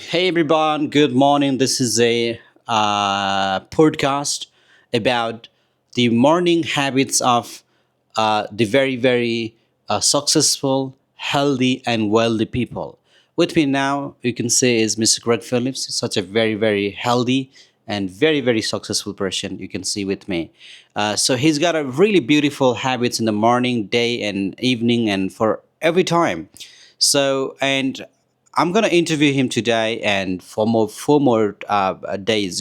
Hey everyone, good morning. This is a podcast about the morning habits of the very successful, healthy, and wealthy people. With me now, you can say, is Mr. Greg Phillips, such a very healthy and very successful person you can see with me. So he's got a really beautiful habits in the morning, day, and evening, and for every time. And I'm gonna interview him today, and for more days,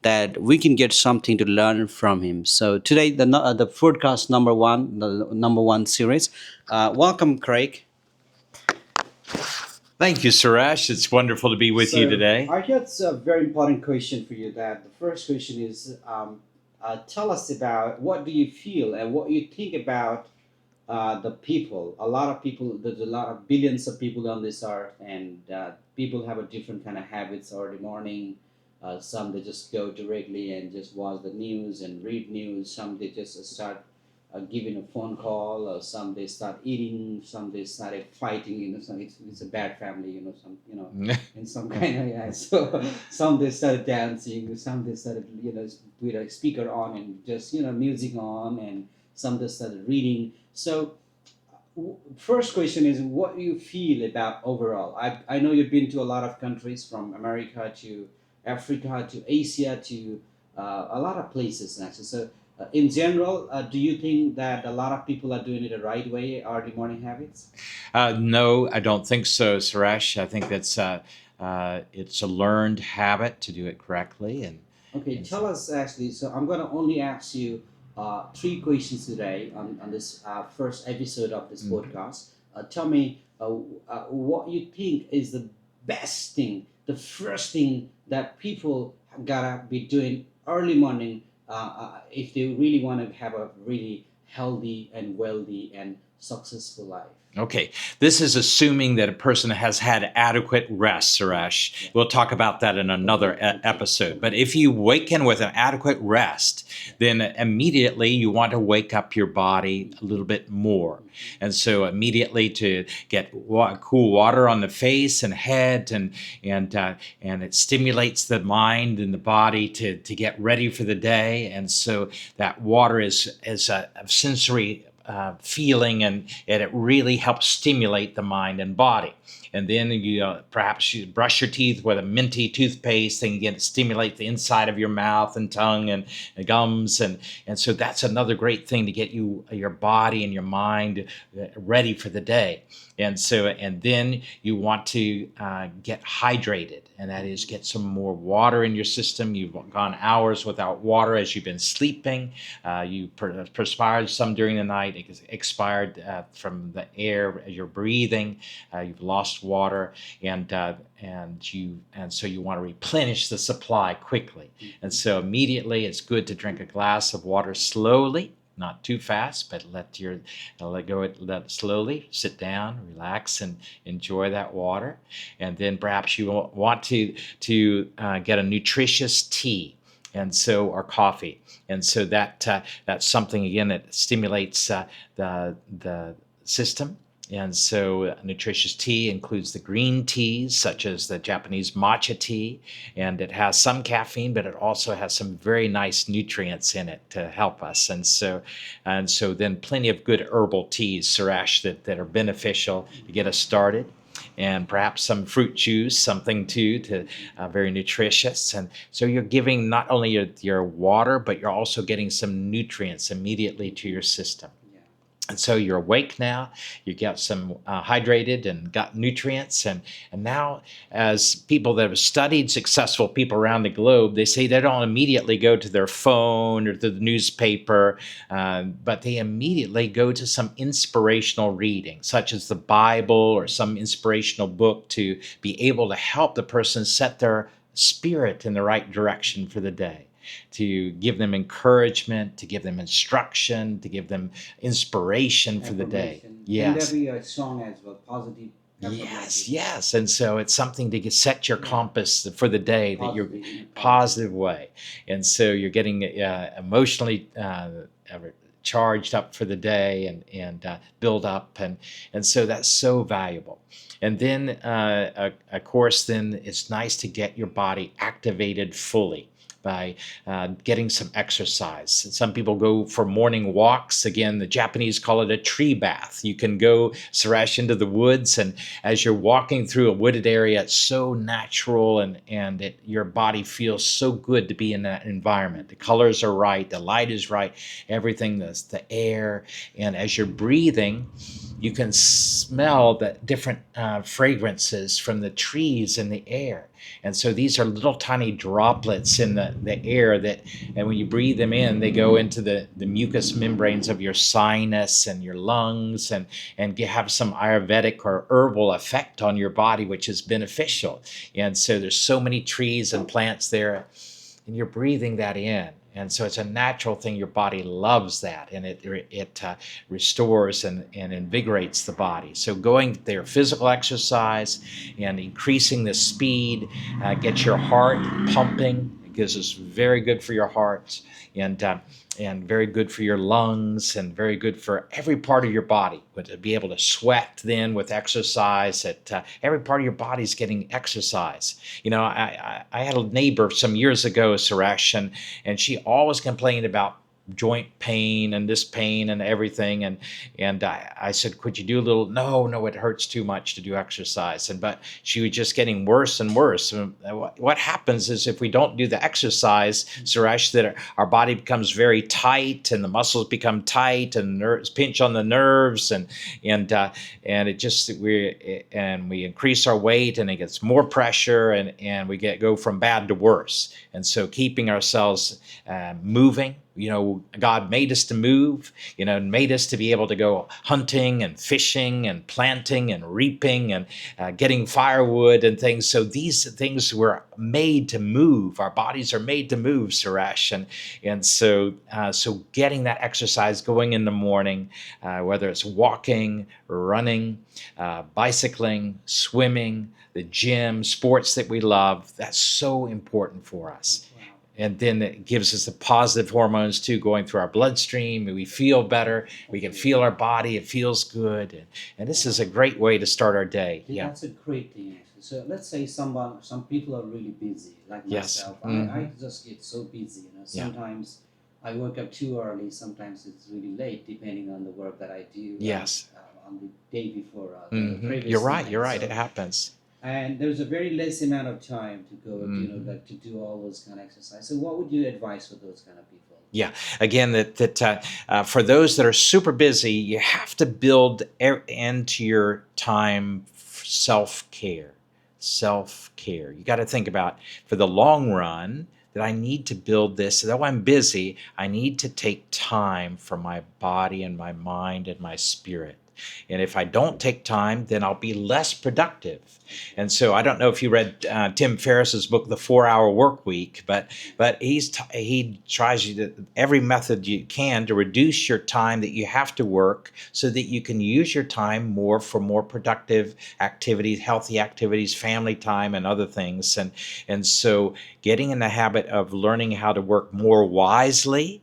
that we can get something to learn from him. So today, the podcast number one, the number one series. Welcome, Craig. Thank you, Suresh. It's wonderful to be with you So today. I got a very important question for you. That the first question is, tell us about what do you feel and what you think about the people. A lot of people, there's a lot of billions of people on this earth, and people have a different kind of habits early morning. Some they just go directly and just watch the news and read news. Some they just start giving a phone call, or some they start eating. Some they started fighting. Some it's a bad family. In some kind of, yeah. So some they started dancing. Some they started with a speaker on and just music on, and some they started reading. So, first question is, what do you feel about overall? I know you've been to a lot of countries, from America to Africa to Asia to a lot of places actually. So, in general, do you think that a lot of people are doing it the right way, early morning habits? No, I don't think so, Suresh. I think it's a learned habit to do it correctly, Okay, and tell so us actually. So I'm gonna only ask you three questions today on this first episode of this Mhm. podcast. Tell me what you think is the best thing, the first thing that people gotta be doing early morning if they really want to have a really healthy and wealthy and successful life. Okay, this is assuming that a person has had adequate rest, Suresh. Yeah. We'll talk about that in Okay. another Okay. episode. But Okay. if you waken with an adequate rest, then immediately you want to wake up your body a little bit more. And so immediately to get cool water on the face and head, and it stimulates the mind and the body to get ready for the day. And so that water is a sensory feeling, and it really helps stimulate the mind and body. And then perhaps you brush your teeth with a minty toothpaste, and again stimulate the inside of your mouth and tongue and gums, and so that's another great thing to get your body and your mind ready for the day. And then you want to get hydrated, and that is get some more water in your system. You've gone hours without water as you've been sleeping. You perspired some during the night, expired from the air you're breathing. You've lost water, and so you want to replenish the supply quickly. And so immediately, it's good to drink a glass of water slowly, not too fast, but let it slowly. Sit down, relax, and enjoy that water. And then perhaps you want to get a nutritious tea, and so or coffee, and so that's something again that stimulates the system. And so nutritious tea includes the green teas, such as the Japanese matcha tea, and it has some caffeine, but it also has some very nice nutrients in it to help us. And so then plenty of good herbal teas, Suresh, that are beneficial to get us started, and perhaps some fruit juice, something too, to very nutritious. And so you're giving not only your water, but you're also getting some nutrients immediately to your system. Yeah. And so you're awake now, you get some hydrated and got nutrients. And now, as people that have studied successful people around the globe, they say they don't immediately go to their phone or to the newspaper, but they immediately go to some inspirational reading, such as the Bible or some inspirational book, to be able to help the person set their spirit in the right direction for the day, to give them encouragement, to give them instruction, to give them inspiration for the day. Affirmation. Can there Yes. be a song as well? Positive Yes, affirmative. yes. And so it's something to set your Yeah. compass for the day, that you're Positive in a positive positive way. And so you're getting emotionally charged up for the day and build up, and so that's so valuable. And then of course then it's nice to get your body activated fully by getting some exercise. Some people go for morning walks. Again, the Japanese call it a tree bath. You can go, Suresh, into the woods, and as you're walking through a wooded area, it's so natural, and your body feels so good to be in that environment. The colors are right, the light is right, everything, the air, and as you're breathing, you can smell the different fragrances from the trees in the air. And so these are little tiny droplets in the air that, and when you breathe them in, they go into the mucous membranes of your sinus and your lungs, and have some Ayurvedic or herbal effect on your body, which is beneficial. And so there's so many trees and plants there, and you're breathing that in. And so it's a natural thing. Your body loves that, and it restores and invigorates the body. So going there, physical exercise and increasing the speed gets your heart pumping. It gives us very good for your heart, and very good for your lungs, and very good for every part of your body. But to be able to sweat then with exercise, that every part of your body is getting exercise. You know, I had a neighbor some years ago, Suresh, and she always complained about joint pain and this pain and everything, and I said, could you do a little? No, it hurts too much to do exercise. But she was just getting worse and worse. And what happens is, if we don't do the exercise, Suresh, that our body becomes very tight, and the muscles become tight, and nerves pinch on the nerves, and it just we increase our weight, and it gets more pressure, and we go from bad to worse. And so keeping ourselves moving. You know, God made us to move, made us to be able to go hunting and fishing and planting and reaping and getting firewood and things. So these things were made to move. Our bodies are made to move, Suresh. And so getting that exercise going in the morning, whether it's walking, running, bicycling, swimming, the gym, sports that we love, that's so important for us. And then it gives us the positive hormones too, going through our bloodstream, and we feel better. We can feel our body; it feels good, and this is a great way to start our day. Yeah, that's a great thing. Actually. So let's say some people are really busy, like Yes. myself. Mm-hmm. I just get so busy. Yeah. Sometimes I wake up too early. Sometimes it's really late, depending on the work that I do. Yes. On the day before the Mm-hmm. previous You're right. night. You're right. So It happens. and there's a very less amount of time to go, Mm-hmm. like to do all those kind of exercise. So what would you advise for those kind of people? Yeah. Again, for those that are super busy, you have to build into your time self care. Self care. You got to think about, for the long run, that I need to build this. Though I'm busy, I need to take time for my body and my mind and my spirit. And if I don't take time, then I'll be less productive. And so I don't know if you read Tim Ferriss's book, The 4 Hour Work Week, but he tries you to every method you can to reduce your time that you have to work, so that you can use your time more for more productive activities, healthy activities, family time, and other things. And so getting in the habit of learning how to work more wisely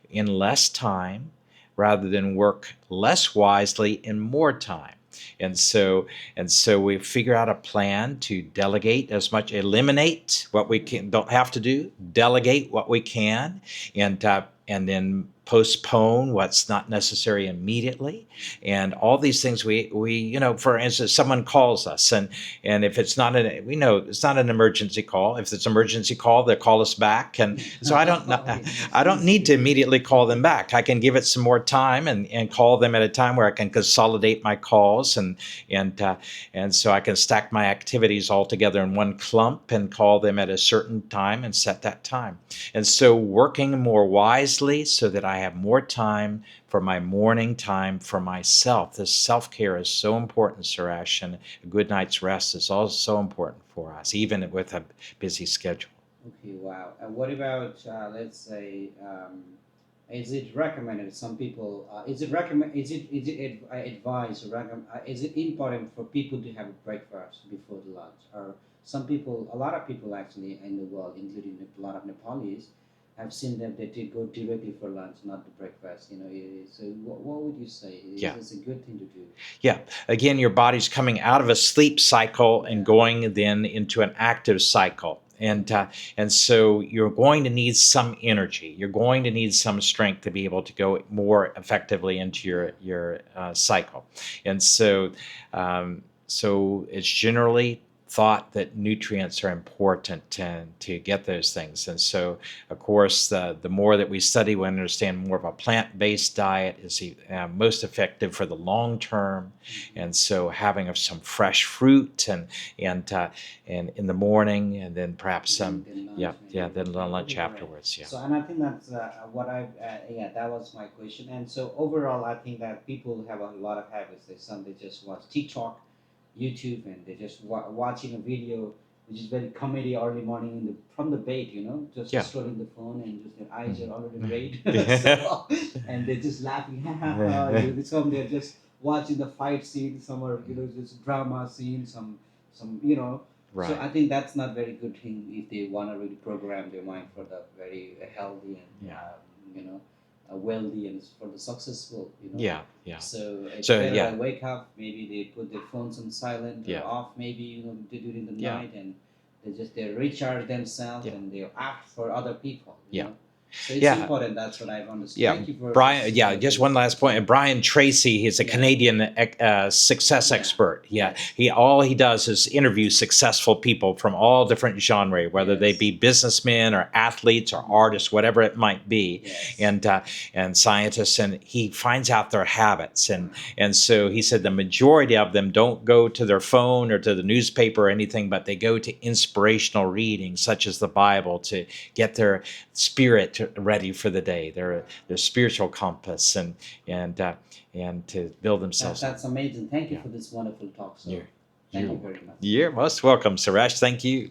in less time, rather than work less wisely in more time. And so we figure out a plan to delegate as much, eliminate what we don't have to do, delegate what we can, and then postpone what's not necessary immediately. And all these things for instance, someone calls us, and if it's not we know it's not an emergency call. If it's an emergency call, they'll call us back. And so I don't need to immediately call them back. I can give it some more time, and call them at a time where I can consolidate my calls, and so I can stack my activities all together in one clump and call them at a certain time and set that time. And so working more wisely, so that I have more time for my morning time for myself. This self-care is so important, Suresh, and a good night's rest is also so important for us, even with a busy schedule. Okay, wow. And what about, let's say, is it recommended? Some people, is it recommend? Advised or is it important for people to have a breakfast before the lunch? Or some people, a lot of people actually in the world, including a lot of Nepalis, I've seen them they did go directly for lunch, not to breakfast. So what would you say? Is Yeah. this a good thing to do? Yeah. Again, your body's coming out of a sleep cycle and Yeah. going then into an active cycle. And so you're going to need some energy. You're going to need some strength to be able to go more effectively into your cycle. And so it's generally thought that nutrients are important to get those things. And so, of course, the more that we study, we understand more of a plant-based diet is most effective for the long term. And so, having of some fresh fruit and in the morning, and then perhaps some, Then lunch, yeah, maybe. yeah, then Okay, lunch correct. afterwards. Yeah, So, and I think that's what yeah, that was my question. And so overall, I think that people have a lot of habits. Some they just watch TikTok, YouTube, and they just watching a video which is very comedy early morning from the bed, just yeah. scrolling the phone and just their eyes are already red. Mhm. So, and they're just laughing, ha ha ha. Some they're just watching the fight scene, some are just drama scene, some. So Right. I think that's not very good thing if they want to really program their mind for the very healthy and Yeah. wealthy and for the successful. Yeah. Yeah. So it's So better yeah. they wake up, maybe they put their phones on silent or Yeah. off, maybe they do it in the Yeah. night and they recharge themselves Yeah. and they act for other people. Yeah. So it's Yeah. important. That's what I've understood. Yeah, Thank you for Brian. this Yeah, just one last point. Brian Tracy, he's a Yeah. Canadian success Yeah. expert. Yeah, Yes. he does is interview successful people from all different genres, whether they Yes. be businessmen or athletes or Mhm. artists, whatever it might be, Yes. and scientists, and he finds out their habits, and so he said the majority of them don't go to their phone or to the newspaper or anything, but they go to inspirational readings such as the Bible to get their spirit ready for the day, their spiritual compass, and to build themselves up. That's amazing. Thank you Yeah. for this wonderful talk. So You're, thank you're you very much. you're most welcome, Suresh. Thank you.